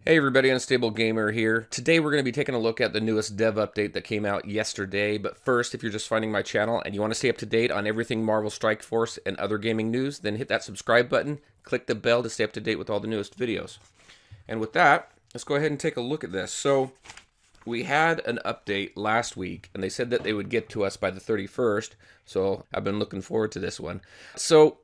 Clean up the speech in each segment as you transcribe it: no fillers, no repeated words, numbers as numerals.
Hey everybody, Unstable Gamer here. Today we're going to be taking a look at the newest dev update that came out yesterday. But first, if you're just finding my channel and you want to stay up to date on everything Marvel Strike Force and other gaming news, then hit that subscribe button, click the bell to stay up to date with all the newest videos. And with that, let's go ahead and take a look at this. So we had an update last week and they said that they would get to us by the 31st. So I've been looking forward to this one. So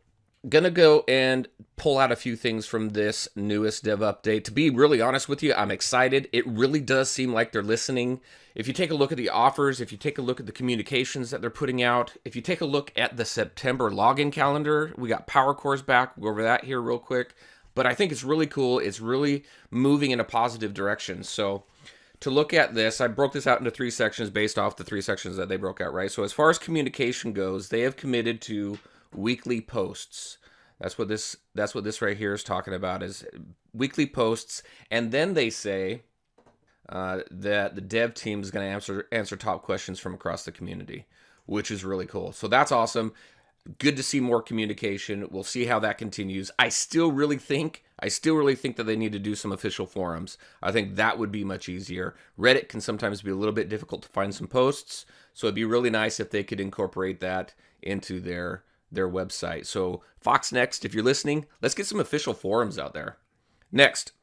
gonna go and pull out a few things from this newest dev update. To be really honest with you, I'm excited. It really does seem like they're listening. If you take a look at the offers, if you take a look at the communications that they're putting out, if you take a look at the September login calendar, we got Power Cores back. We'll go over that here real quick. But I think it's really cool. It's really moving in a positive direction. So to look at this, I broke this out into three sections based off the three sections that they broke out, right? So as far as communication goes, they have committed to weekly posts. That's what this right here is talking about, is weekly posts. And then they say that the dev team is going to answer top questions from across the community, which is really cool. So that's awesome. Good to see more communication. We'll see how that continues. I still really think that they need to do some official forums. I think that would be much easier. Reddit can sometimes be a little bit difficult to find some posts, so it'd be really nice if they could incorporate that into their website. So Fox Next, if you're listening, let's get some official forums out there. Next,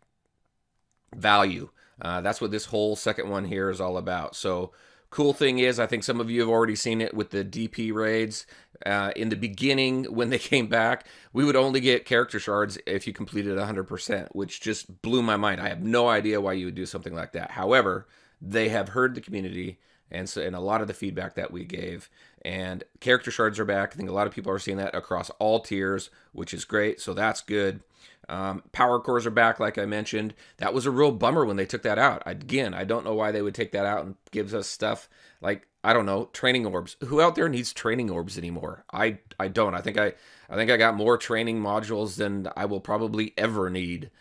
value. That's what this whole second one here is all about. So cool thing is, I think some of you have already seen it with the DP raids. In the beginning, when they came back, we would only get character shards if you completed 100%, which just blew my mind. I have no idea why you would do something like that. However, they have heard the community and a lot of the feedback that we gave, and character shards are back. I think a lot of people are seeing that across all tiers, which is great. So that's good. Power cores are back, like I mentioned. That was a real bummer when they took that out. Again, I don't know why they would take that out and gives us stuff like, I don't know, training orbs. Who out there needs training orbs anymore? I don't. I think I got more training modules than I will probably ever need.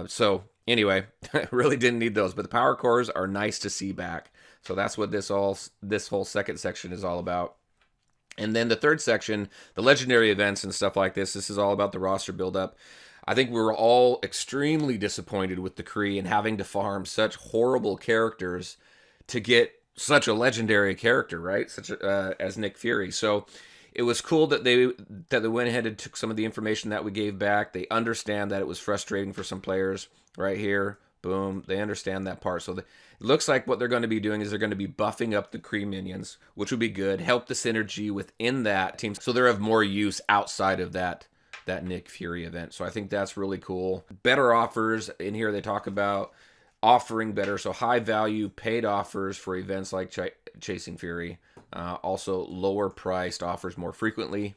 So anyway, really didn't need those. But the power cores are nice to see back. So that's what this whole second section is all about. And then the third section, the legendary events and stuff like this is all about the roster buildup. I think we were all extremely disappointed with the Kree and having to farm such horrible characters to get such a legendary character, right? As Nick Fury. So it was cool that they went ahead and took some of the information that we gave back. They understand that it was frustrating for some players right here. Boom. They understand that part. So it looks like what they're going to be doing is they're going to be buffing up the Kree minions, which would be good. Help the synergy within that team, so they have more use outside of that Nick Fury event. So I think that's really cool. Better offers in here. They talk about offering better, so high value paid offers for events like Chasing Fury. Also lower priced offers more frequently.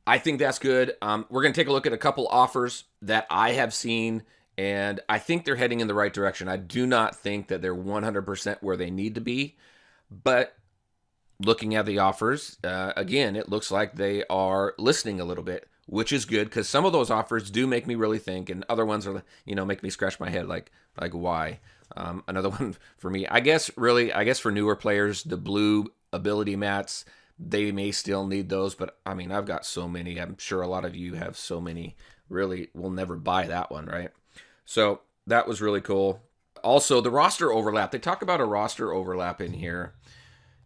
I think that's good. We're going to take a look at a couple offers that I have seen, and I think they're heading in the right direction. I do not think that they're 100% where they need to be, but looking at the offers, again, it looks like they are listening a little bit, which is good, because some of those offers do make me really think, and other ones are, make me scratch my head, like why? Another one for me, I guess for newer players, the blue ability mats, they may still need those, but I mean, I've got so many. I'm sure a lot of you have so many. Really, will never buy that one, right? So that was really cool. Also, the roster overlap. They talk about a roster overlap in here.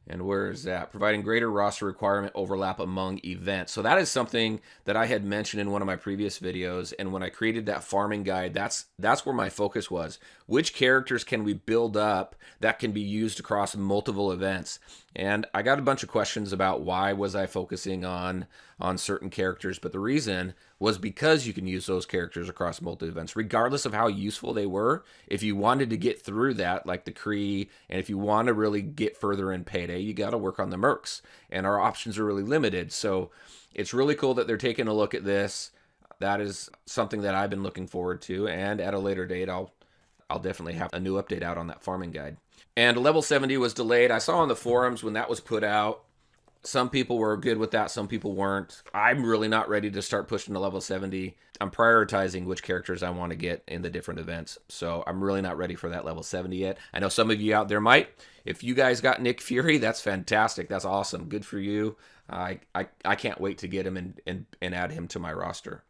And where is that? Providing greater roster requirement overlap among events. So that is something that I had mentioned in one of my previous videos. And when I created that farming guide, that's where my focus was. Which characters can we build up that can be used across multiple events? And I got a bunch of questions about why was I focusing on certain characters, but the reason was because you can use those characters across multiple events, regardless of how useful they were. If you wanted to get through that, like the Kree, and if you want to really get further in Payday, you got to work on the mercs, and our options are really limited. So it's really cool that they're taking a look at this. That is something that I've been looking forward to, and at a later date, I'll definitely have a new update out on that farming guide. And level 70 was delayed. I saw on the forums when that was put out, some people were good with that, some people weren't. I'm really not ready to start pushing to level 70. I'm prioritizing which characters I want to get in the different events. So I'm really not ready for that level 70 yet. I know some of you out there might. If you guys got Nick Fury, that's fantastic. That's awesome. Good for you. I can't wait to get him and add him to my roster.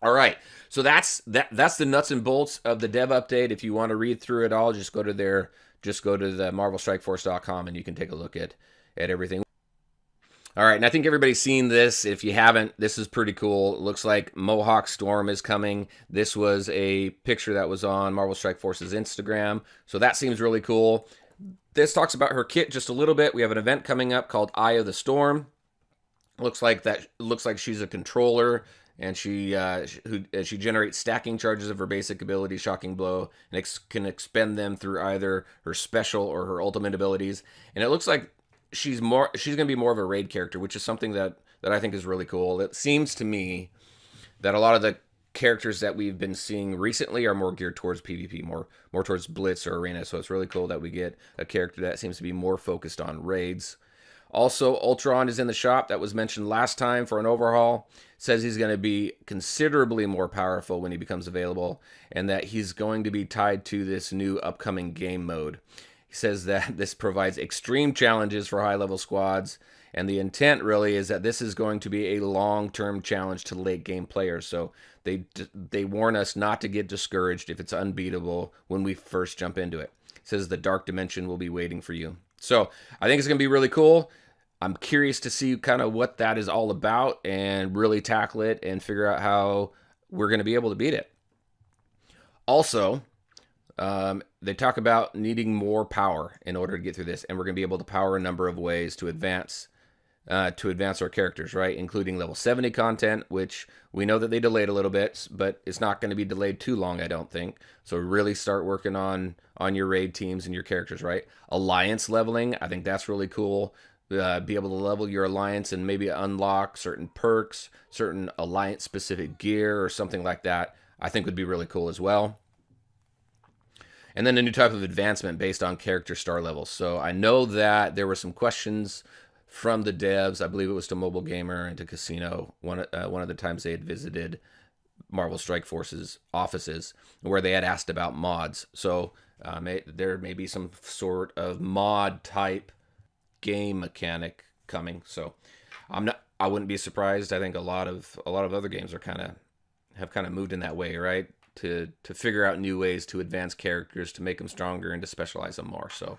All right, so that's the nuts and bolts of the dev update. If you want to read through it all, just go to the marvelstrikeforce.com and you can take a look at everything. All right, and I think everybody's seen this. If you haven't, this is pretty cool. It looks like Mohawk Storm is coming. This was a picture that was on Marvel Strike Force's Instagram, so that seems really cool. This talks about her kit just a little bit. We have an event coming up called Eye of the Storm. Looks like she's a controller, and she generates stacking charges of her basic ability, Shocking Blow, and can expend them through either her special or her ultimate abilities. And it looks like she's going to be more of a raid character, which is something that I think is really cool. It seems to me that a lot of the characters that we've been seeing recently are more geared towards PvP, more towards Blitz or Arena. So it's really cool that we get a character that seems to be more focused on raids. Also, Ultron is in the shop. That was mentioned last time for an overhaul. Says he's going to be considerably more powerful when he becomes available, and that he's going to be tied to this new upcoming game mode. He says that this provides extreme challenges for high-level squads, and the intent really is that this is going to be a long-term challenge to late-game players. So they warn us not to get discouraged if it's unbeatable when we first jump into it. He says the Dark Dimension will be waiting for you. So I think it's going to be really cool. I'm curious to see kind of what that is all about and really tackle it and figure out how we're going to be able to beat it. Also, they talk about needing more power in order to get through this, and we're going to be able to power a number of ways to advance our characters, right? Including level 70 content, which we know that they delayed a little bit, but it's not going to be delayed too long, I don't think. So really start working on your raid teams and your characters, right? Alliance leveling, I think that's really cool. Be able to level your alliance and maybe unlock certain perks, certain alliance specific gear or something like that, I think would be really cool as well. And then a new type of advancement based on character star levels. So I know that there were some questions from the devs. I believe it was to Mobile Gamer and to Casino one of the times they had visited Marvel Strike Force's offices, where they had asked about mods. So there may be some sort of mod type game mechanic coming. So I wouldn't be surprised. I think a lot of other games have kind of moved in that way, right? To figure out new ways to advance characters, to make them stronger, and to specialize them more. So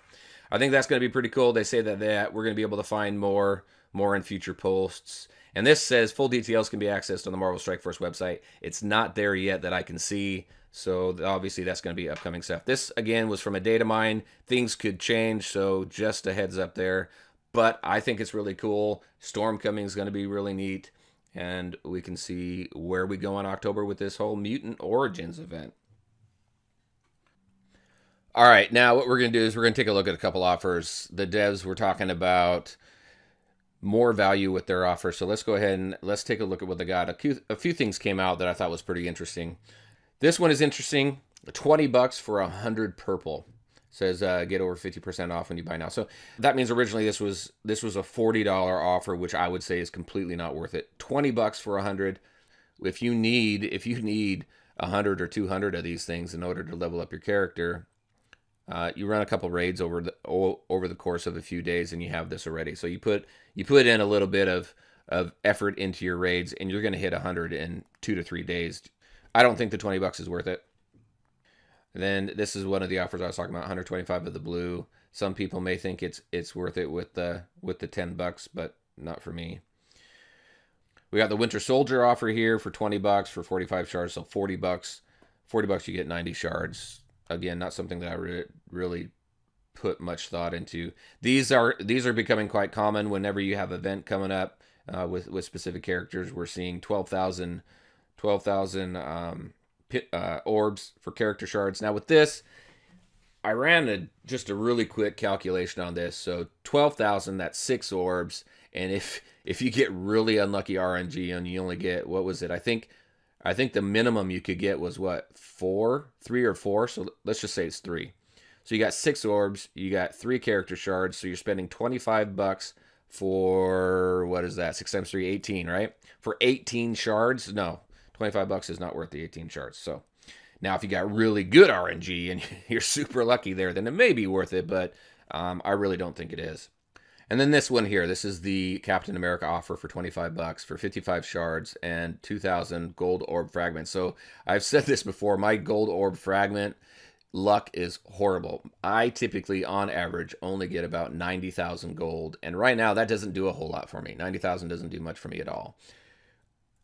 I think that's going to be pretty cool. They say that we're going to be able to find more in future posts. And this says full details can be accessed on the Marvel Strike Force website. It's not there yet that I can see, so obviously that's going to be upcoming stuff. This, again, was from a data mine. Things could change, so just a heads up there. But I think it's really cool. Stormcoming is going to be really neat. And we can see where we go in October with this whole Mutant Origins event. All right, now what we're going to do is we're going to take a look at a couple offers. The devs were talking about more value with their offer. So let's go ahead and let's take a look at what they got. A few things came out that I thought was pretty interesting. This one is interesting. $20 for 100 purple. Says get over 50% off when you buy now. So that means originally this was a $40 offer, which I would say is completely not worth it. $20 for 100. If you need 100 or 200 of these things in order to level up your character, you run a couple raids over the course of a few days, and you have this already. So you put in a little bit of effort into your raids, and you're going to hit 100 in 2 to 3 days. I don't think the $20 is worth it. And then this is one of the offers I was talking about, 125 of the blue. Some people may think it's worth it with the $10, but not for me. We got the Winter Soldier offer here for $20 for 45 shards, so $40. $40 you get 90 shards. Again, not something that I really put much thought into. These are becoming quite common whenever you have an event coming up with specific characters. We're seeing 12,000 orbs for character shards. Now with this, I ran just a really quick calculation on this. So 12,000, that's 6 orbs. And if you get really unlucky RNG and you only get, what was it? I think the minimum you could get was what, 3 or 4. So let's just say it's 3. So you got 6 orbs, you got 3 character shards. So you're spending $25 for, what is that? 6 times 3, 18, right? For 18 shards? No. $25 is not worth the 18 shards. So now if you got really good RNG and you're super lucky there, then it may be worth it, but I really don't think it is. And then this one here, this is the Captain America offer for $25 for 55 shards and 2,000 gold orb fragments. So I've said this before, my gold orb fragment luck is horrible. I typically, on average, only get about 90,000 gold. And right now, that doesn't do a whole lot for me. 90,000 doesn't do much for me at all.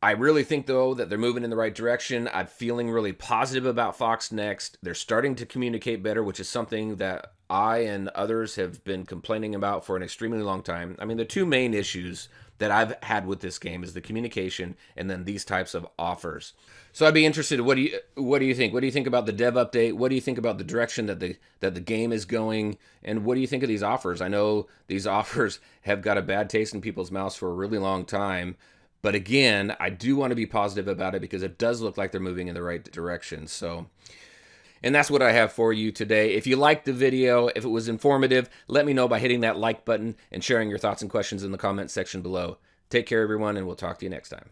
I really think, though, that they're moving in the right direction. I'm feeling really positive about Fox Next. They're starting to communicate better, which is something that I and others have been complaining about for an extremely long time. I mean, the two main issues that I've had with this game is the communication and then these types of offers. So I'd be interested. What do you think? What do you think about the dev update? What do you think about the direction that the game is going? And what do you think of these offers? I know these offers have got a bad taste in people's mouths for a really long time. But again, I do want to be positive about it because it does look like they're moving in the right direction. So, and that's what I have for you today. If you liked the video, if it was informative, let me know by hitting that like button and sharing your thoughts and questions in the comment section below. Take care, everyone, and we'll talk to you next time.